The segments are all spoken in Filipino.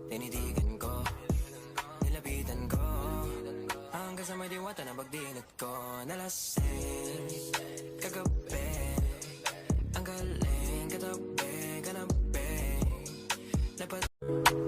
Tinitigan ko, nilapitan ko, hanggang sa may diwata na pagdilat ko. Nalasing, kagabi, ang galing, katabi, kanabi.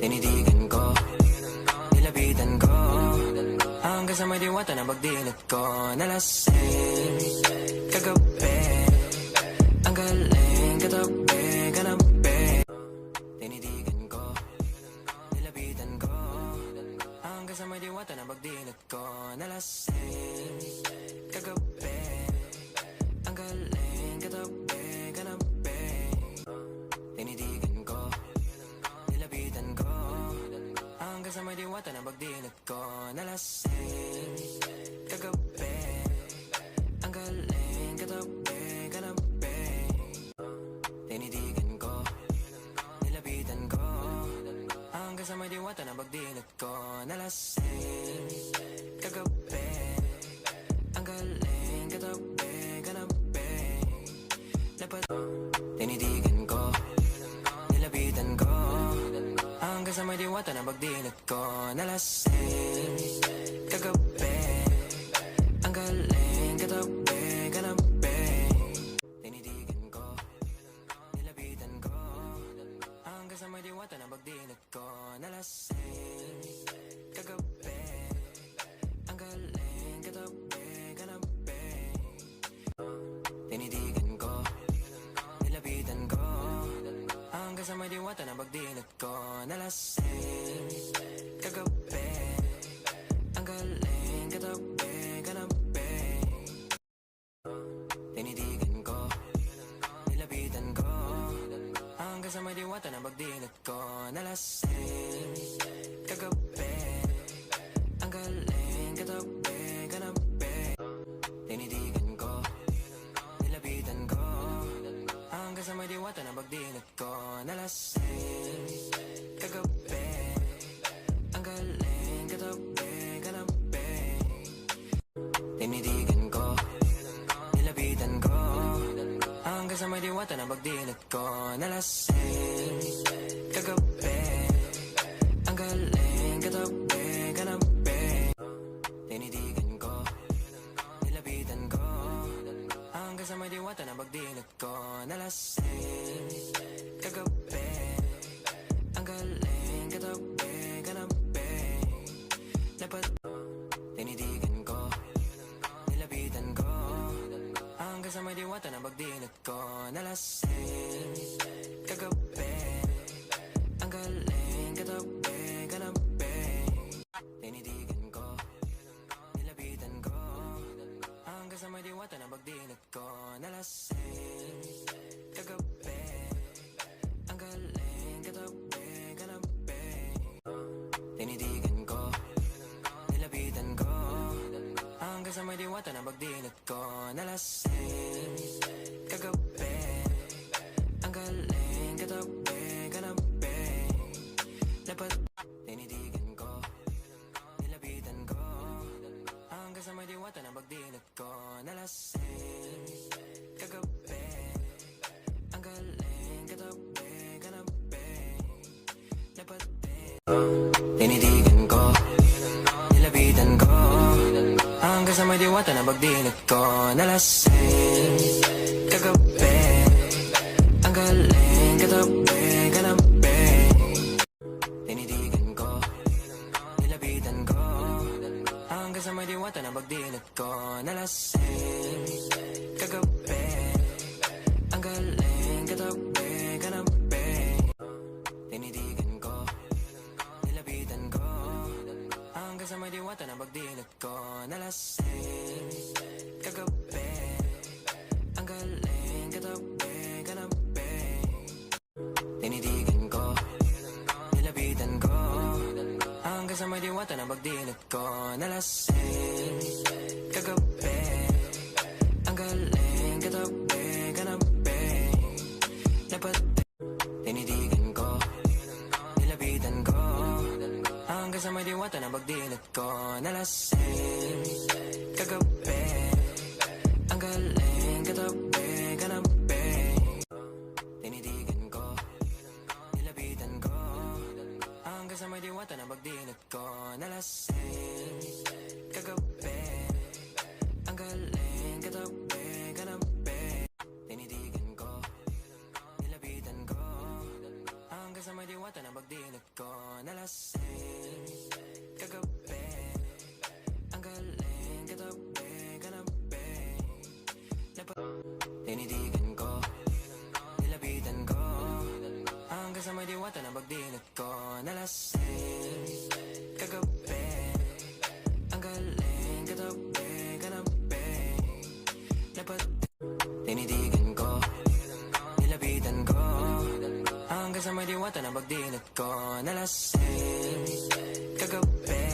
Tinitigan ko, nilapitan ko, hanggang sa may diwata na pagdilat ko. Nalasing, kagabi, ang galing, katabi, kanabi. Tinitigan ko, nilapitan ko, hanggang sa may diwata na pagdilat ko. Nalasing, kagabi, ang galing, katabi, kanabi. Tinitigan ko, nilapitan ko, hanggang sa may diwata na pagdilat ko. Nalasing, kagabi, ang galing, katabi, kanabi. Tinitigan ko, nilapitan ko, hanggang sa may diwata na pagdilat ko. Nalasing, kagabi, ang galing, katabi, kanabi. Tinitigan ko, nilapitan ko, hanggang sa may diwata na pagdilat ko. Nalasing, kagabi, ang galing, katabi, kanabi. Tinitigan ko, nilapitan ko, hanggang sa may diwata na pagdilat ko. Nalasing, kagabi, ang galing, katabi, kanabi. Tinitigan ko, nilapitan ko, hanggang sa may diwata na pagdilat ko. Nalasing, kagabi, ang galing, katabi, kanabi. Tinitigan ko, nilapitan ko, hanggang sa may diwata na pagdilat ko. Nalasing, kagabi, ang galing, katabi, kanabi. Tinitigan ko, nilapitan ko, hanggang sa may diwata na pagdilat ko. Nalasing, kagabi, ang galing, katabi, kanabi. Tinitigan ko, nilapitan ko, hanggang sa may diwata na pagdilat ko. Nalasing, kagabi, ang galing, katabi, kanabi. Tinitigan ko, nilapitan ko, hanggang sa may diwata na pagdilat ko. Nalasing, kagabi, ang galing, katabi, kanabi. Tinitigan ko, nilapitan ko, hanggang sa may diwata na pagdilat ko. Nalasing, kagabi, ang galing, katabi, kanabi. Tinitigan ko, nilapitan ko, hanggang sa may diwata na pagdilat ko. Nalasing, kagabi, ang galing, katabi, kanabi. Tinitigan ko, nilapitan ko, hanggang sa may diwata na pagdilat ko. Nalasing, kagabi, ang galing, katabi, kanabi. Tinitigan ko, nilapitan ko, hanggang sa may diwata na pagdilat ko. Nalasing, kagabi, ang galing, katabi, kanabi. Tinitigan ko, nilapitan ko, hanggang sa may diwata na pagdilat ko. Nalasing, kagabi, ang galing, katabi, kanabi. Tinitigan ko, nilapitan ko, hanggang sa may diwata na pagdilat ko. Nalasing, kagabi, ang galing, katabi, kanabi. Tinitigan ko, nilapitan ko, hanggang sa may diwata na pagdilat ko. Nalasing, kagabi, ang galing, katabi, kanabi. Tinitigan ko, nilapitan ko, hanggang sa may diwata na pagdilat ko. Nalasing, kagabi, ang galing, katabi, kanabi. Tinitigan ko, nilapitan ko, hanggang sa may diwata na pagdilat ko. Nalasing, kagabi, ang galing, katabi, kanabi. Tinitigan ko, nilapitan ko, hanggang Hanggang sa may diwata na pagdinit ko na lasing kagabi. Ang galing katabi, kanabi. Tinitigan ko, nilapitan ko. Hanggang sa may diwata na pagdinit ko na lasing kagabi. Ang galing katabi, kanabi. Tinitigan ko, nilapitan ko. Hanggang sa may diwata na pagdinit ko na lasing kagabi. Ang galing katabi, kanabi. Tinitigan ko, nilapitan ko. Hanggang sa may diwata na pagdinit ko na lasing kagabi.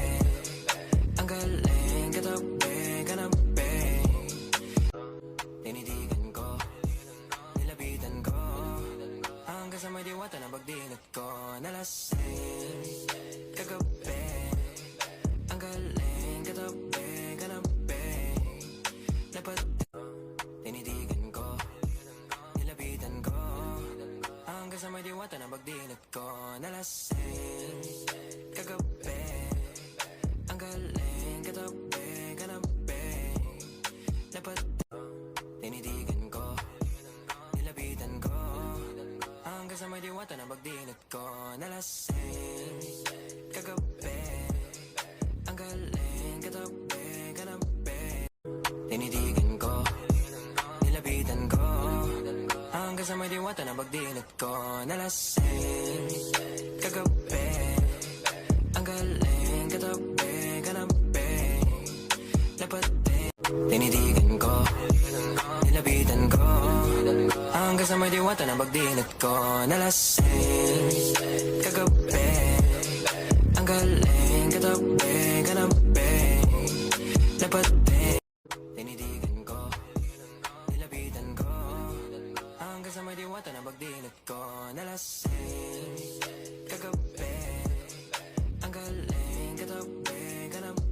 Ang galing katabi, kanabi. Tinitigan ko, nilapitan ko. Hanggang sa may diwata na pagdinit ko na lasing kagabi. Ang galing katabi, kanabi. Tinitigan ko, nilapitan ko. Hanggang sa may diwata na pagdinit ko na lasing kagabi. Ang galing katabi, kanabi. Tinitigan ko, nilapitan ko. Hanggang sa may diwata na pagdinit ko na lasing kagabi. Ang galing katabi, kanabi. Tinitigan ko, nilapitan ko. Hanggang sa may diwata na pagdinit ko na lasing kagabi. Ang galing katabi, kanabi. Tinitigan ko, nilapitan ko. Hanggang sa may diwata na pagdinit ko na lasing kagabi. Ang galing katabi, kanabi. Tinitigan ko, nilapitan ko. Hanggang sa may diwata na pagdinit ko na lasing kagabi. Ang galing katabi, kanabi.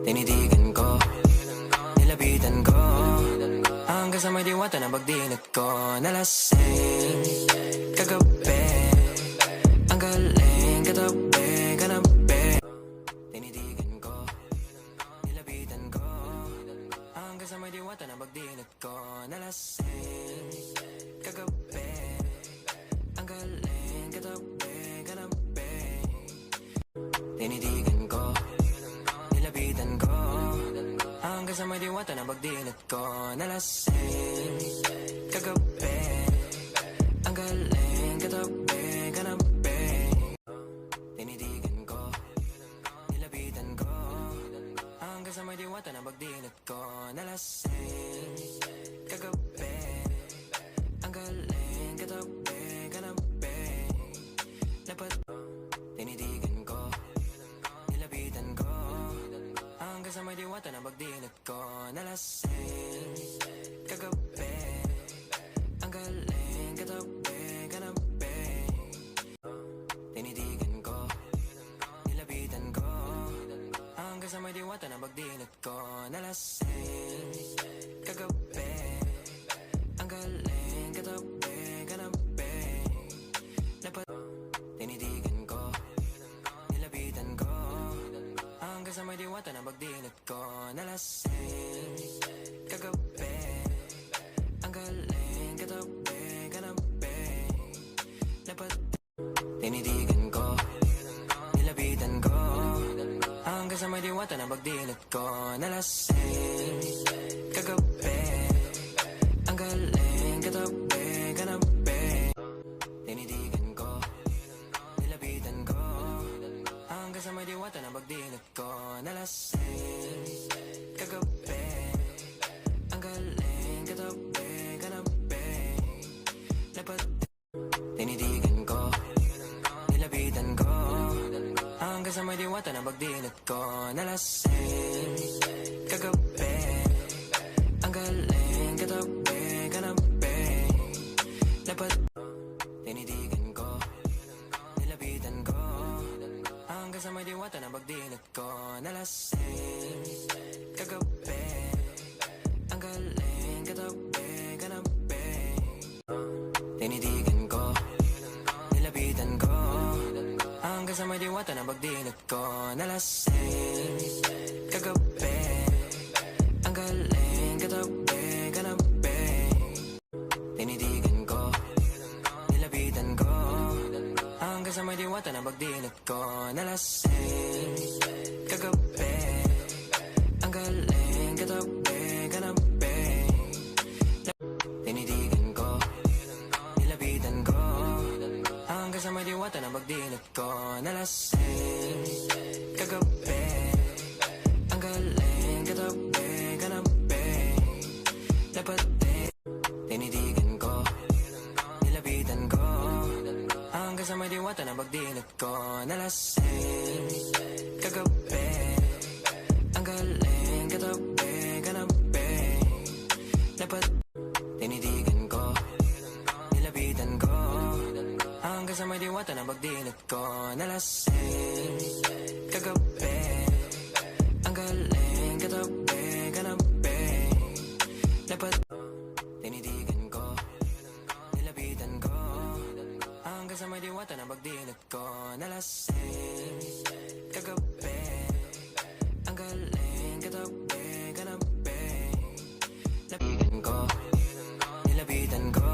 Tinitigan ko, nilapitan ko. Hanggang sa may diwata na pagdinit ko na lasing kagabi. Ang galing katabi, kanabi. Tinitigan ko, nilapitan ko. Hanggang sa may diwata na pagdinit ko na lasing kagabi. Ang galing katabi, kanabi. Tinitigan ko, nilapitan ko. Hanggang sa may diwata na pagdinit ko na lasing kagabi. Ang galing katabi, kanabi. Tinitigan ko, nilapitan ko. Hanggang sa may diwata na pagdinit ko na lasing kagabi. Ang galing katabi, kanabi. Tinitigan ko, nilapitan ko. Hanggang sa may diwata na pagdinit ko na lasing kagabi. Ang galing katabi, kanabi. Tinitigan ko, nilapitan ko. Hanggang sa may diwata na pagdinit ko na lasing kagabi. Ang galing katabi, kanabi. Tinitigan ko, nilapitan ko. Hanggang sa may diwata na pagdinit ko na lasing kagabi. Ang galing katabi, kanabi. Tinitigan ko, nilapitan ko. Hanggang sa may diwata na pagdinit ko na lasing kagabi. Ang galing katabi, kanabi. Tinitigan ko, nilapitan ko. Hanggang sa may diwata na pagdinit ko na lasing kagabi. Ang galing katabi, kanabi. Tinitigan ko, nilapitan ko. Hanggang sa may diwata na pagdinit ko na lasing kagabi. Ang galing katabi, kanabi. Tinitigan ko, nilapitan ko. Hanggang sa may diwata na pagdinit ko na lasing kagabi. Ang galing katabi, kanabi. Tinitigan ko, Hanggang sa may diwata na pagdinig ko nalasing kagabi. Ang galing katabi, kanabi. Tinitigan ko, nilapitan ko. Hanggang sa may diwata na pagdinig ko nalasing kagabi. Ang galing katabi, kanabi. Tinitigan ko, nilapitan ko. Hanggang sa may diwata na pagdinig ko nalasing kagabi. Ang galing katabi, kanabi. Dapat tinitigan ko, nilapitan ko. Hanggang sa may diwata na pagdinig ko nalasing kagabi. Ang galing katabi, kanabi. Dapat tinitigan ko, nilapitan ko. Hanggang sa may diwata na pagdinig ko nalasing kagabi. Ang galing katabi, kanabi. Dapat tinitigan ko, nilapitan ko. Hanggang sa may diwata na pagdinig ko nalasing kagabi. Ang galing katabi, kanabi. Lapitan ko, nilapitan ko.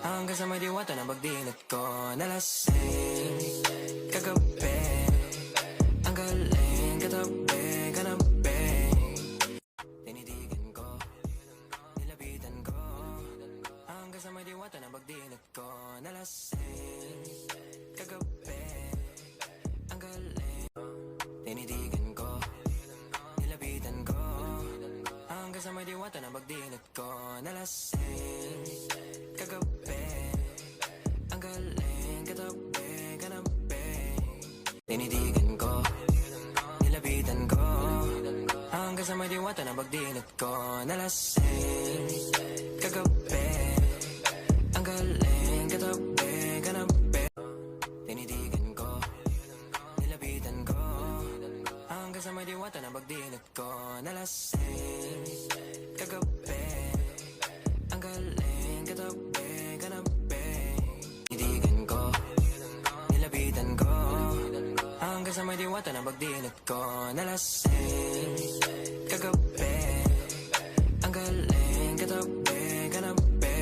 Hanggang sa may diwata na pagdinig ko nalasing kagabi. Ang galing katabi, kanabi. Tinitigan ko, nilapitan ko. Hanggang sa may diwata na pagdinig ko nalasing kagabi. Ang galing. Tinitigan ko, nilapitan ko. Hanggang sa may diwata na pagdinig ko nalasing kagabi. Ang galing katabi, kanabi. Tinitigan ko, nilapitan ko. Hanggang sa may diwata na pagdinig ko nalasing kagabi. Ang galing katabi, kanabi. Tinitigan ko, nilapitan ko. Hanggang sa may diwata na pagdinig ko nalasing kagabi. Ang galing katabi, kanabi. Tinitigan ko, nilapitan ko. Hanggang sa may diwata na pagdinig ko nalasing kagabi. Ang galing katabi, kanabi.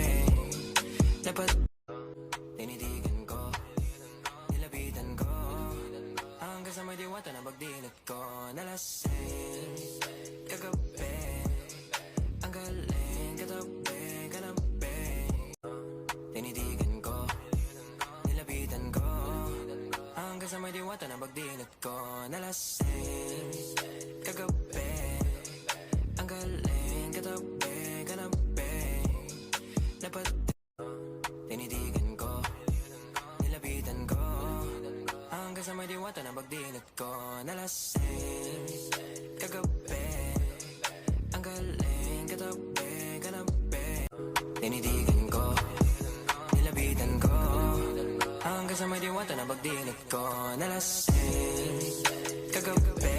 Dapat tinitigan ko, nilapitan ko. Hanggang sa may diwata na pagdinig ko nalasing kagabi. Ang galing katabi, kanabi. Tinitigan ko, nilapitan ko. Hanggang sa may diwata na pagdinig ko nalasing kagabi. Ang galing katabi, kanabi. Dapat tinitigan ko, nilapitan ko. Hanggang sa may diwata na pagdinig ko nalasing kagabi. Ang galing katabi, kanabi. Tinitigan ko, nilapitan ko. Hanggang sa may diwata na pagdinig ko nalasing kagabi.